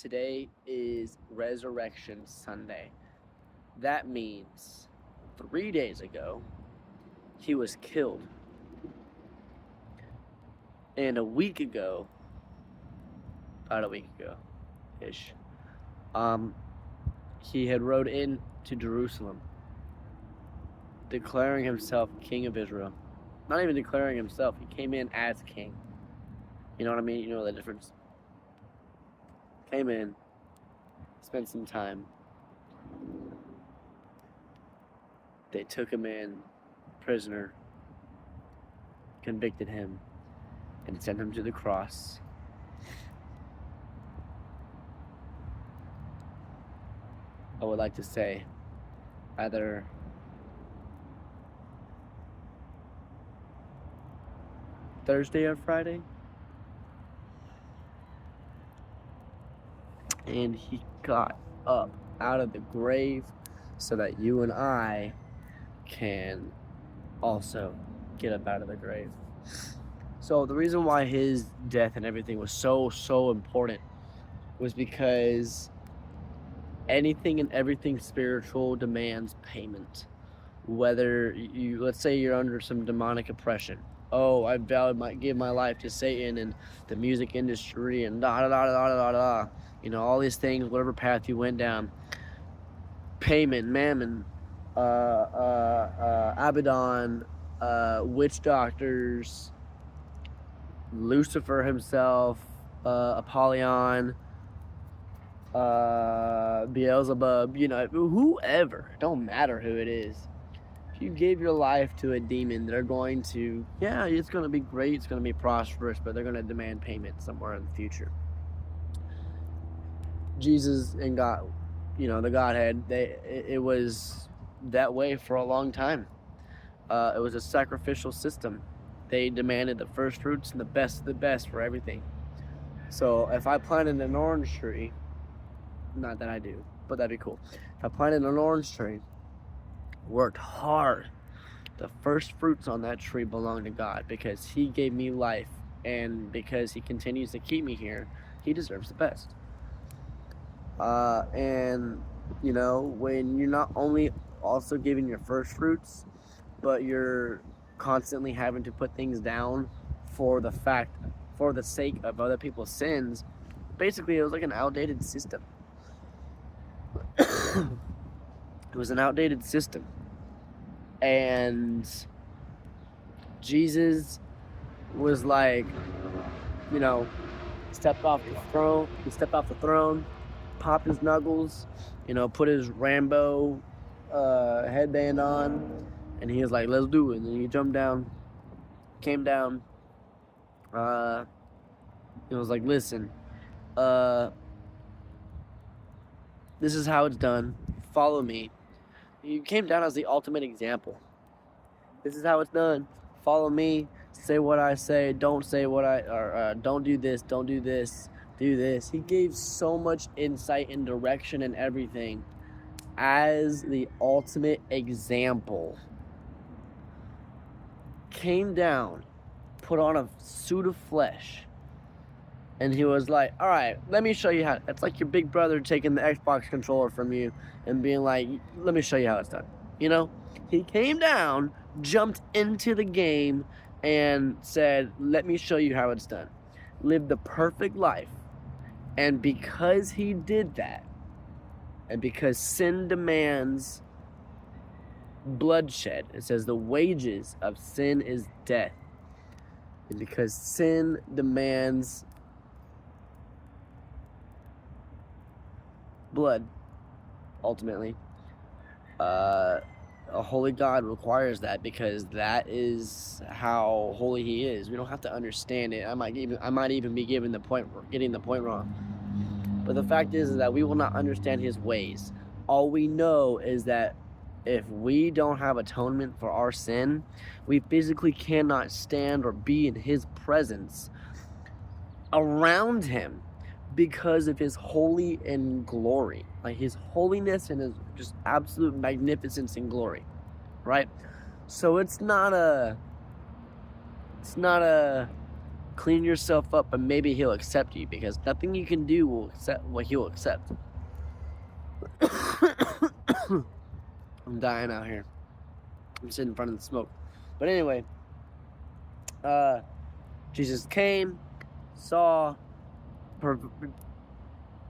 Today is Resurrection Sunday. That means 3 days ago, he was killed. And a week ago, about a week ago ish, he had rode into Jerusalem, declaring himself King of Israel. Not even declaring himself, he came in as king. You know what I mean? You know the difference. Came in, spent some time. They took him in, prisoner, convicted him, and sent him to the cross. I would like to say either Thursday or Friday. And he got up out of the grave so that you and I can also get up out of the grave. So the reason why his death and everything was so important was because anything and everything spiritual demands payment. Whether you, let's say you're under some demonic oppression. Oh, I give my life to Satan and the music industry and da da da da da da da. You know, all these things, whatever path you went down. Payment, mammon, Abaddon, witch doctors, Lucifer himself, Apollyon, Beelzebub, you know, whoever. It don't matter who it is. If you gave your life to a demon, they're going to, yeah, it's going to be great, it's going to be prosperous, but they're going to demand payment somewhere in the future. Jesus and God, you know, the Godhead, it was that way for a long time. It was a sacrificial system. They demanded the first fruits and the best of the best for everything. So if I planted an orange tree, not that I do, but that'd be cool. If I planted an orange tree, worked hard, the first fruits on that tree belong to God because he gave me life, and because he continues to keep me here, he deserves the best. And you know, when you're not only also giving your first fruits, but you're constantly having to put things down for the sake of other people's sins, basically it was like an outdated system. It was an outdated system. And Jesus was like, you know, stepped off the throne, popped his knuckles, you know, put his Rambo headband on, and he was like, let's do it. And then he jumped down, came down, it was like, listen, this is how it's done, follow me. He came down as the ultimate example. This is how it's done, follow me, say what I say, don't say what don't do this, don't do this, do this. He gave so much insight and direction and everything as the ultimate example. Came down, put on a suit of flesh, and he was like, all right, let me show you how. It's like your big brother taking the Xbox controller from you and being like, let me show you how it's done. You know, he came down, jumped into the game, and said, let me show you how it's done. Lived the perfect life. And because he did that, and because sin demands bloodshed, it says the wages of sin is death. And because sin demands blood, ultimately, a holy God requires that, because that is how holy he is. We don't have to understand it. I might even be getting the point wrong. But the fact is that we will not understand his ways. All we know is that if we don't have atonement for our sin, we physically cannot stand or be in his presence around him, because of his holy and glory, like his holiness and his just absolute magnificence and glory, right? So it's not a clean yourself up, and maybe he'll accept you, because nothing you can do will accept what he'll accept. I'm dying out here. I'm sitting in front of the smoke. But anyway, Jesus came, saw,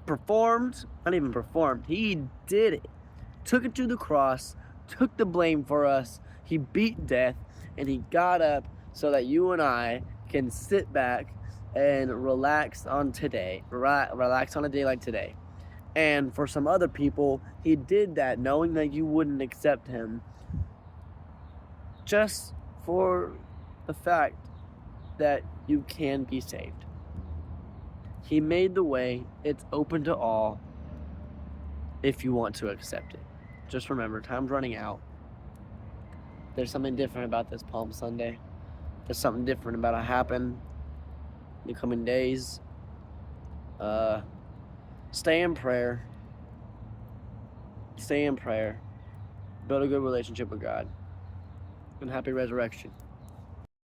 performed, not even performed, he did it. Took it to the cross, took the blame for us. He beat death, and he got up so that you and I can sit back and relax on today, relax on a day like today. And for some other people, he did that knowing that you wouldn't accept him, just for the fact that you can be saved. He made the way. It's open to all if you want to accept it. Just remember, time's running out. There's something different about this Palm Sunday. There's something different about to happen in the coming days. Stay in prayer. Stay in prayer. Build a good relationship with God. And happy resurrection.